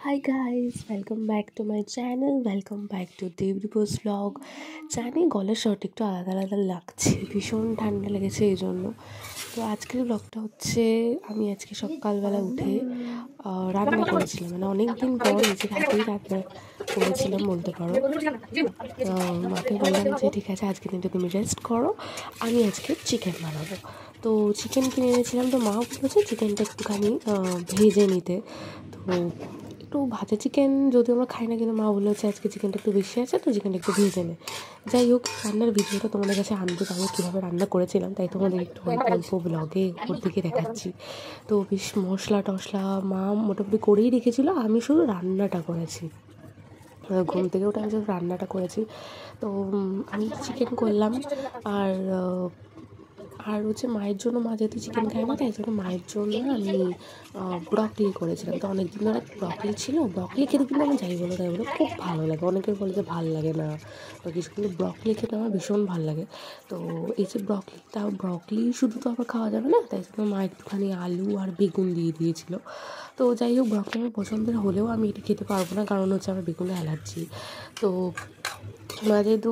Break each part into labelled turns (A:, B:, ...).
A: Hi guys, welcome back to my channel. Welcome back to Devdip's vlog. জানি গলার short একটু আলাদা আলাদা লাগছে, ভীষণ ঠান্ডা লেগেছে এই জন্য। তো আজকের ব্লগটা হচ্ছে আমি আজকে সকালবেলা উঠে রান্না করেছিলাম, মানে অনেক দিন পর নিজের হাতেই রান্না করেছিলাম বলতে পারো। মাকে বললাম যে ঠিক আছে আজকে দিনটা তুমি রেস্ট করো, আমি আজকে চিকেন বানাবো। তো চিকেন কিনে এনেছিলাম, তো মা বলেছে চিকেনটা একটুখানি ভেজে নিতে। তো একটু ভাজা চিকেন যদিও আমরা খাই না, কিন্তু মা বলেছে আজকে চিকেনটা একটু বেশি আছে, তো চিকেনটা একটু ভেজে নে। যাই হোক, রান্নার ভিডিওটা তোমাদের কাছে আনতে আমি কীভাবে রান্না করেছিলাম তাই তোমাদের একটু অল্প অল্প ব্লগে ওর দিকে দেখাচ্ছি। তো বেশ মশলা টশলা মা মোটামুটি করেই রেখেছিলো, আমি শুধু রান্নাটা করেছি। ঘুম থেকে উঠে আমি শুধু রান্নাটা করেছি। তো আমি চিকেন করলাম, আর হচ্ছে মায়ের জন্য, মা যেহেতু চিকেন খায় না তাই জন্য মায়ের জন্য আমি ব্রকলি করেছিলাম। তো অনেক দিন ধরে ব্রকলি ছিল, ব্রকলি খেতে কিন্তু আমি যাই বলো তাই বলো খুব ভালো লাগে। অনেকের বলে যে ভালো লাগে না বা কিছু, কিন্তু ব্রকলি খেতে আমার ভীষণ ভালো লাগে। তো এই যে ব্রকলি শুধু তো আবার খাওয়া যাবে না, তাই জন্য মা একটুখানি আলু আর বেগুন দিয়ে দিয়েছিল। তো যাই হোক, ব্রকলি আমার পছন্দের হলেও আমি এটা খেতে পারবো না, কারণ হচ্ছে আমার বেগুনের অ্যালার্জি। তো মা যেহেতু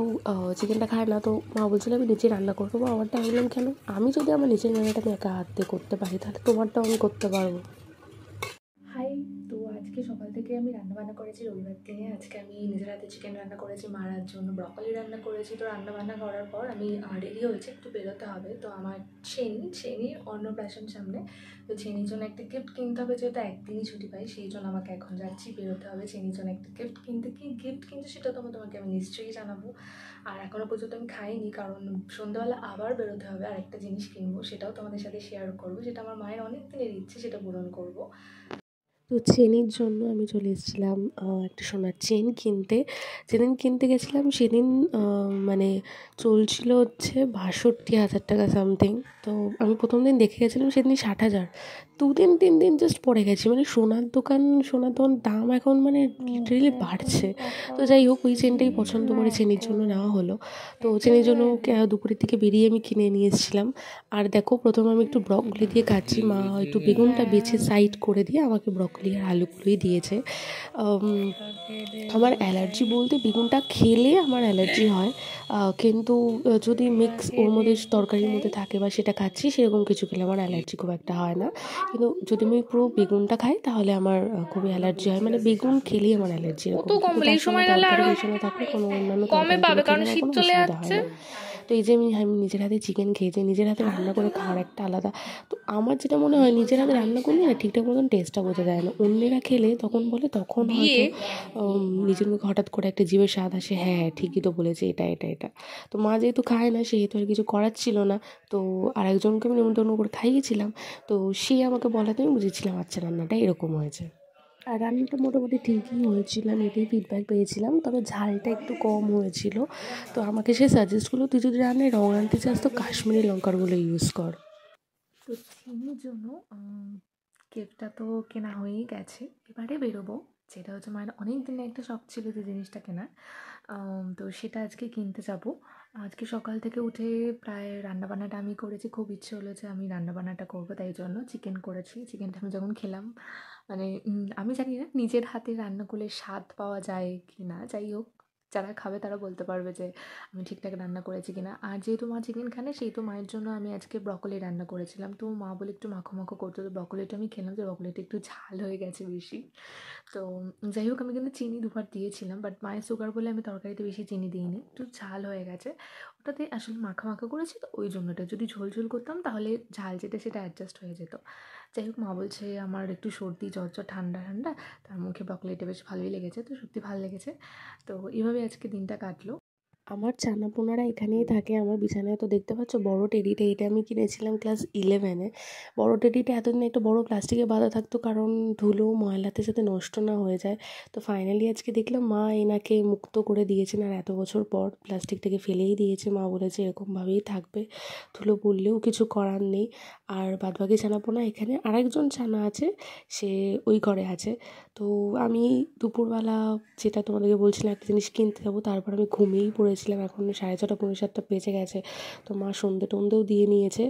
A: চিকেনটা খায় না, তো মা বলছিল আমি নিজে রান্না করবো। আমারটা আমি বললাম কেন, আমি যদি আমার নিজের রান্নাটা আমি একা হাতে করতে পারি তাহলে তোমারটাও আমি করতে পারবো। হাই, তো আজকে সকাল থেকে আমি রান্নাবান্না করেছি রবিবার দিনে। আজকে আমি নিজের হাতে চিকেন রান্না করেছি, মারার জন্য ব্রকলি রান্না করেছি। তো রান্নাবান্না করার পর আমি রেডি হয়েছি, একটু বেরোতে হবে। তো আমার ছেনির অন্নপ্রাশন সামনে, তো ছেনির জন্য একটা গিফট কিনতে হবে, যেহেতু একদিনই ছুটি পাই সেই জন্য আমাকে এখন যাচ্ছি, বেরোতে হবে ছেনির জন্য একটা গিফট কিনতে। কি গিফট কিনতে সেটা তোমাকে আমি নিশ্চয়ই জানাবো। আর এখনও পর্যন্ত আমি খাইনি, কারণ সন্ধ্যাবেলা আবার বেরোতে হবে, আর একটা জিনিস কিনবো, সেটাও তোমাদের সাথে শেয়ার করবো। সেটা আমার মায়ের অনেক দিনের ইচ্ছে, সেটা পূরণ করবো। তো চেনের জন্য আমি চলে এসেছিলাম একটা সোনার চেন কিনতে। যেদিন কিনতে গেছিলাম সেদিন মানে চলছিল হচ্ছে ৬২,০০০ টাকা সামথিং। তো আমি প্রথম দিন দেখে গেছিলাম সেদিন ৬০,০০০। ২ দিন ৩ দিন জাস্ট পরে গেছি, মানে সোনার দোকান দাম এখন মানে লিটারেলি বাড়ছে। তো যাই হোক, ওই চেনটাই পছন্দ করে চেনের জন্য নেওয়া হলো। তো চেনের জন্য দুপুরের দিকে বেরিয়ে আমি কিনে নিয়ে এসেছিলাম। আর দেখো, প্রথমে আমি একটু ব্রকলি দিয়ে কাটছি, মা একটু বেগুনটা বেছে সাইড করে দিয়ে আমাকে ব্রকলি আর আলুগুলোই দিয়েছে। আমার অ্যালার্জি বলতে বেগুনটা খেলে আমার অ্যালার্জি হয়, কিন্তু যদি মিক্স ওর মধ্যে তরকারির মধ্যে থাকে বা সেটা খাচ্ছি, সেরকম কিছু খেলে আমার অ্যালার্জি খুব একটা হয় না। কিন্তু যদি আমি পুরো বেগুনটা খাই তাহলে আমার খুবই অ্যালার্জি হয়, মানে বেগুন খেলেই আমার অ্যালার্জি এরকম। কিন্তু তার সঙ্গে তরকারি মেশানো থাকলে, কোনো অন্যান্য তরকারিগুলো খেলে আমার কোনো অসুবিধা হয় না। তো এই যে আমি নিজের হাতে চিকেন খেয়েছি, নিজের হাতে রান্না করে খাওয়ার একটা আলাদা। তো আমার যেটা মনে হয়, নিজের হাতে রান্না করলে না ঠিকঠাক মতন টেস্টটা বোঝা যায় না, অন্যেরা খেলে তখন বলে, তখন হয়তো নিজের মুখে হঠাৎ করে একটা জিভের স্বাদ আসে, হ্যাঁ ঠিকই তো বলেছে, এটা। তো মা যেহেতু খায় না, সেহেতু আর কিছু করার ছিল না। তো আরেকজনকে আমি নিমন্ত্রণ করে খাইয়েছিলাম, তো সে আমাকে বলাতে আমি বুঝেছিলাম আচ্ছা রান্নাটা এরকম হয়েছে। আর রান্নাটা মোটামুটি ঠিকই হয়েছিল, আমি এটাই ফিডব্যাক পেয়েছিলাম, তবে ঝালটা একটু কম হয়েছিল। তো আমাকে সে সাজেস্ট করলো, তুই যদি রান্নায় রঙ আনতে চাস তো কাশ্মীরি লঙ্কারগুলো ইউজ কর। তো চিনির জন্য কেকটা তো কেনা হয়েই গেছে, এবারে বেরোবো। যেটা হচ্ছে মায়ের অনেক দিনে একটা শখ ছিল যে জিনিসটা কেনার, তো সেটা আজকে কিনতে যাব। আজকে সকাল থেকে উঠে প্রায় রান্নাবান্নাটা আমি করেছি, খুব ইচ্ছে হলো যে আমি রান্নাবান্নাটা করবো, তাই জন্য চিকেন করেছি। চিকেনটা আমি যখন খেলাম, মানে আমি জানি না নিজের হাতে রান্না করলে স্বাদ পাওয়া যায় কি না, যাই হোক যারা খাবে তারা বলতে পারবে যে আমি ঠিকঠাক রান্না করেছি কিনা। আর যেহেতু মা চিকেন খায় না, সেহেতু মায়ের জন্য আমি আজকে ব্রকলি রান্না করেছিলাম। তো মা বলে একটু মাখো মাখো করতো, তো ব্রকলিটা আমি খেলাম, যে ব্রকলিটা একটু ঝাল হয়ে গেছে বেশি। তো যাই হোক, আমি কিন্তু চিনি দুবার দিয়েছিলাম, বাট মায়ের সুগার বলে আমি তরকারিতে বেশি চিনি দিইনি, একটু ঝাল হয়ে গেছে। ওটাতে আসলে মাখা মাখা করেছি, তো ওই জন্যটা যদি ঝোল ঝোল করতাম তাহলে ঝাল যেটা সেটা অ্যাডজাস্ট হয়ে যেত। যাই হোক, মা বলছে আমার একটু সর্দি জ্বর ঠান্ডা ঠান্ডা, তার মুখে ব্রকলিটা বেশ ভালোই লেগেছে, তো সত্যি ভালো লেগেছে। তো এভাবে আজকে দিনটা কাটলো। আমার ছানাপোনারা এখানেই থাকে আমার বিছানায়। তো দেখতে পাচ্ছ বড় টেডিটা, এটা আমি কিনেছিলাম ক্লাস 11-এ। বড় টেডিটা এতদিন একটা বড় প্লাস্টিকে বাঁধা থাকতো, কারণ ধুলো ময়লাতে যাতে নষ্ট না হয়ে যায়। তো ফাইনালি আজকে দেখলাম মা এনাকে মুক্ত করে দিয়েছেন, আর এত বছর পর প্লাস্টিকটাকে ফেলেই দিয়েছে। মা বলেছে এরকমভাবেই থাকবে, ধুলো পড়লেও কিছু করার নেই। আর বাদবাকি ছানাপোনা এখানে আরেকজন ছানা আছে, সে ওই ঘরে আছে। তো আমি দুপুরবেলা যেটা তোমাদেরকে বলছিলাম একটা জিনিস কিনতে যাবো, তারপর আমি ঘুমিয়েই পড়েছি। করেছিলাম, এখন 6:30 পৌনে 7টা বেজে গেছে। তো মা সন্ধে টন্ধেও দিয়ে নিয়েছে।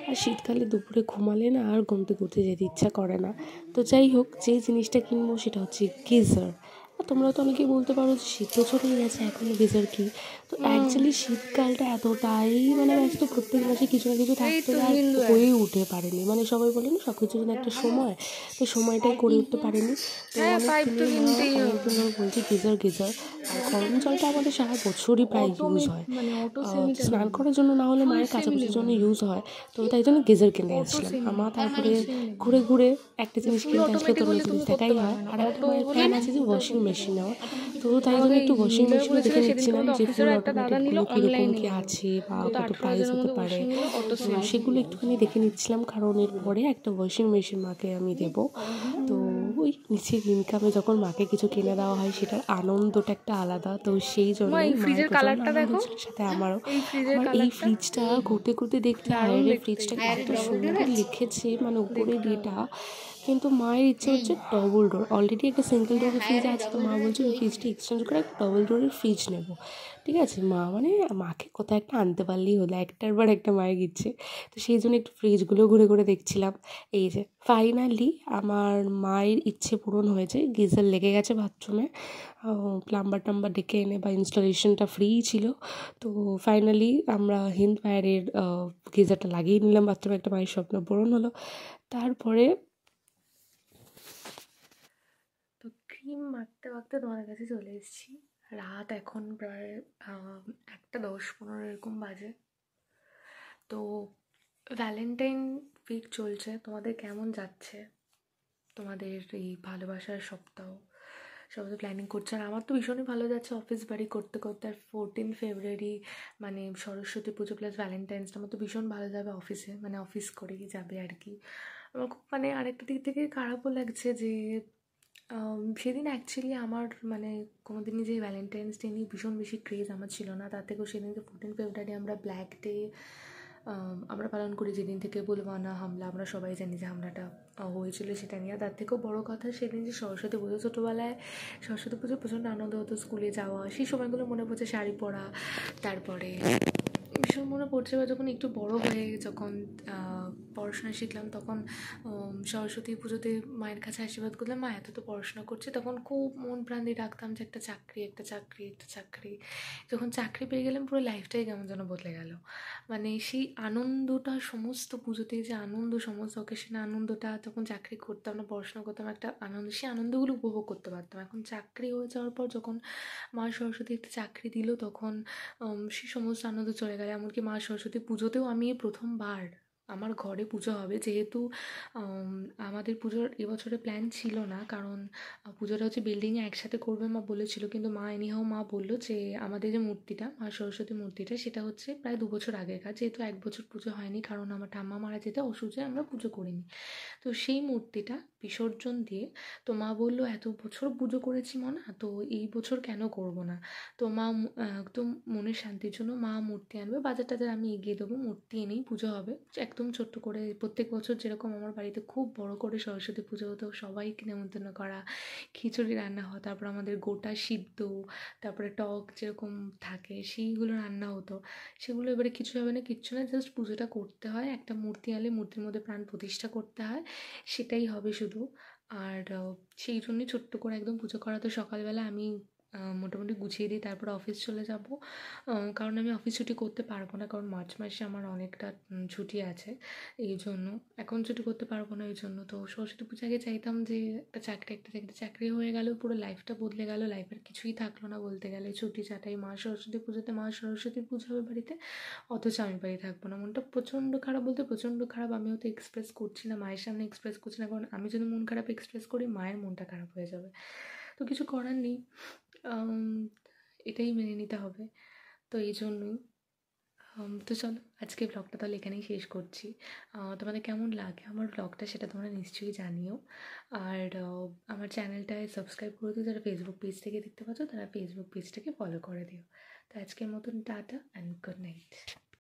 A: আর শীতকালে দুপুরে ঘুমালে না আর ঘুমতে ঘুরতে যেতে ইচ্ছা করে না। তো যাই হোক, যে জিনিসটা কিনবো সেটা হচ্ছে গিজার। আর তোমরা তো অনেকেই বলতে পারো যে শীত তো চলেই গেছে, এখনও গিজার কি? তো অ্যাকচুয়ালি শীতকালটা এতটাই মানে ব্যস্ত, প্রত্যেক মাসে কিছু না কিছু থাকতে আর হয়েই উঠে পারেনি। মানে সবাই বলে না সব কিছুর জন্য একটা সময়, তো সময়টাই করে উঠতে পারেনি। তো অনেক দিনে মা অনেকদিন ধরে বলছে গিজার গিজার। আর গরম জলটা আমাদের সারা বছরই প্রায় ইউজ হয়, স্নান করার জন্য না হলে মায়ের কাচাকুচির জন্য ইউজ হয়। তো তাই জন্য গিজার কিনে এসেছিলাম আমার। তারপরে ঘুরে ঘুরে একটা জিনিস কিনতে আসলে তো অন্য জিনিস দেখাই হয়। আর একটা মায়ের প্ল্যান আছে যে ওয়াশিং মেশিন নেওয়ার। তো তাই জন্য একটু ওয়াশিং মেশিনও দেখে নিচ্ছিলাম যে ফুল অটোমেটিকগুলো কীরকম কী আছে বা কত প্রাইস হতে পারে। তো সেগুলো একটুখানি দেখে নিচ্ছিলাম, কারণ এরপরে একটা ওয়াশিং মেশিন মাকে আমি দেবো। তো ওই নিচের ইনকামে যখন মাকে কিছু কিনে দেওয়া হয় সেটার আনন্দটা একটা আলাদা। তো সেই জন্যই মায়ের প্রচণ্ড আনন্দ ছিল, সাথে আমারও। আবার এই ফ্রিজটা ঘুরতে ঘুরতে দেখতে হয় রে, ফ্রিজটা এত সুন্দর লিখেছে মানে উপরে ডেটা, কিন্তু মায়ের ইচ্ছে হচ্ছে ডবল ডোর। অলরেডি একটা সিঙ্গেল ডোরের ফ্রিজ আছে, তো মা বলছে ওই ফ্রিজটা এক্সচেঞ্জ করে একটা ডবল ডোরের ফ্রিজ নেব। ঠিক আছে, মা মানে মাকে কোথাও একটা আনতে পারলেই হলো, একটার পর একটা মায়ের ইচ্ছে। তো সেই জন্য একটু ফ্রিজগুলো ঘুরে ঘুরে দেখছিলাম। এই যে ফাইনালি আমার মায়ের ইচ্ছে পূরণ হয়েছে, গিজার লেগে গেছে বাথরুমে। প্লাম্বার টাম্বার ডেকে এনে বা ইনস্টলেশনটা ফ্রি ছিল। তো ফাইনালি আমরা হিন্দ ফায়ারের গিজারটা লাগিয়ে নিলাম বাথরুমে, একটা মায়ের স্বপ্ন পূরণ হলো। তারপরে তো ক্রিম মাখতে মাখতে তোমাদের কাছে চলে এসেছি। রাত এখন প্রায় 1:10-15 এরকম বাজে। তো ভ্যালেন্টাইন উইক চলছে, তোমাদের কেমন যাচ্ছে? তোমাদের এই ভালোবাসার সপ্তাহ সবাই তো প্ল্যানিং করছে, আর আমার তো ভীষণই ভালো যাচ্ছে অফিস বাড়ি করতে করতে। আর 14 ফেব্রুয়ারি মানে সরস্বতী পুজো প্লাস ভ্যালেন্টাইন্সটা আমার তো ভীষণ ভালো যাবে অফিসে, মানে অফিস করেই যাবে আর কি। আমার খুব মানে আরেকটা দিক থেকে খারাপও লাগছে যে সেদিন অ্যাকচুয়ালি আমার মানে কোনোদিনই যে ভ্যালেন্টাইন্স ডে নিয়ে ভীষণ বেশি ক্রেজ আমার ছিল না। তার থেকেও সেদিনকে 14 ফেব্রুয়ারি আমরা ব্ল্যাক ডে আমরা পালন করি, যেদিন থেকে পুলওয়ামা হামলা আমরা সবাই জানি যে হামলাটা হয়েছিল সেটা নিয়ে। তার থেকেও বড়ো কথা সেদিন যে সরস্বতী পুজো, ছোটোবেলায় সরস্বতী পুজো প্রচণ্ড আনন্দ হতো, স্কুলে যাওয়া, সেই সময়গুলো মনে পড়ছে, শাড়ি পরা। তারপরে ভীষণ মনে পড়ছে বা যখন একটু বড় হয়ে যখন পড়াশোনা শিখলাম, তখন সরস্বতী পুজোতে মায়ের কাছে আশীর্বাদ করলাম, মা এত তো পড়াশোনা করছে, তখন খুব মন প্রাণ দিয়ে রাখতাম যে একটা চাকরি একটা চাকরি একটা চাকরি। যখন চাকরি পেয়ে গেলাম পুরো লাইফটাই কেমন যেন বদলে গেল। মানে সেই আনন্দটা সমস্ত পুজোতে যে আনন্দ, সমস্ত অকেশনে আনন্দটা, তখন চাকরি করতাম না, পড়াশোনা করতাম, একটা আনন্দ, সেই আনন্দগুলো উপভোগ করতে পারতাম। এখন চাকরি হয়ে যাওয়ার পর যখন মা সরস্বতী একটা চাকরি দিল, তখন সেই সমস্ত আনন্দ চলে গেল। এমনকি মা সরস্বতী পুজোতেও আমি প্রথমবার আমার ঘরে পুজো হবে, যেহেতু আমাদের পুজোর এবছরে প্ল্যান ছিল না, কারণ পুজোটা হচ্ছে বিল্ডিংয়ে একসাথে করবে মা বলেছিল। কিন্তু মা এনিহাও মা বললো যে আমাদের যে মূর্তিটা, মা সরস্বতী মূর্তিটা, সেটা হচ্ছে প্রায় 2 বছর আগেকার, যেহেতু 1 বছর পুজো হয়নি কারণ আমার ঠাম্মা মারা যেতে অসুখে আমরা পুজো করিনি। তো সেই মূর্তিটা বিসর্জন দিয়ে, তো মা বললো এত বছর পুজো করেছি মনা, তো এই বছর কেন করব না। তো মা একদম মনের শান্তির জন্য মা মূর্তি আনবে, বাজার টাজার আমি এগিয়ে দেবো, মূর্তি এনেই পুজো হবে একদম ছোট্ট করে। প্রত্যেক বছর যেরকম আমার বাড়িতে খুব বড় করে সরস্বতী পুজো হতো, সবাইকে নেমন্তন্ন করা, খিচুড়ি রান্না হতো, তারপর আমাদের গোটা সিদ্ধ, তারপরে টক যেরকম থাকে সেইগুলো রান্না হতো। সেগুলো এবারে কিছু হবে না, কিচ্ছু না, জাস্ট পুজোটা করতে হয়, একটা মূর্তি আনলে মূর্তির মধ্যে প্রাণ প্রতিষ্ঠা করতে হয়, সেটাই হবে শুধু। আর সেই জন্যই ছোট্ট করে একদম পুজো করা। তো সকালবেলা আমি মোটামুটি গুছিয়ে দিই, তারপর অফিস চলে যাব, কারণ আমি অফিস ছুটি করতে পারবো না, কারণ মার্চ মাসে আমার অনেকটা ছুটি আছে, এই জন্য এখন ছুটি করতে পারবো না। এই জন্য তো সরস্বতী পুজো আগে চাইতাম যে একটা চাকরি হয়ে গেল, পুরো লাইফটা বদলে গেল, লাইফের কিছুই থাকলো না বলতে গেলে। ছুটি চাটাই, মা সরস্বতী পুজোতে মা সরস্বতীর পুজো হবে বাড়িতে, অথচ আমি বাড়ি থাকবো না। মনটা প্রচণ্ড খারাপ, বলতে প্রচণ্ড খারাপ। আমিও তো এক্সপ্রেস করছি না, মায়ের সামনে এক্সপ্রেস করছি না, কারণ আমি যদি মন খারাপ এক্সপ্রেস করি মায়ের মনটা খারাপ হয়ে যাবে। তো কিছু করার নেই, এটাই মেনে নিতে হবে। তো এই জন্যই তো চলো আজকে ব্লগটা তাহলে এখানেই শেষ করছি। তোমাদের কেমন লাগে আমার ব্লগটা সেটা তোমরা নিশ্চয়ই জানিও। আর আমার চ্যানেলটায় সাবস্ক্রাইব করে দিও, যারা ফেসবুক পেজ থেকে দেখতে পাচ্ছ তারা ফেসবুক পেজটাকে ফলো করে দিও। তো আজকের মতন টাটা অ্যান্ড গুড নাইট।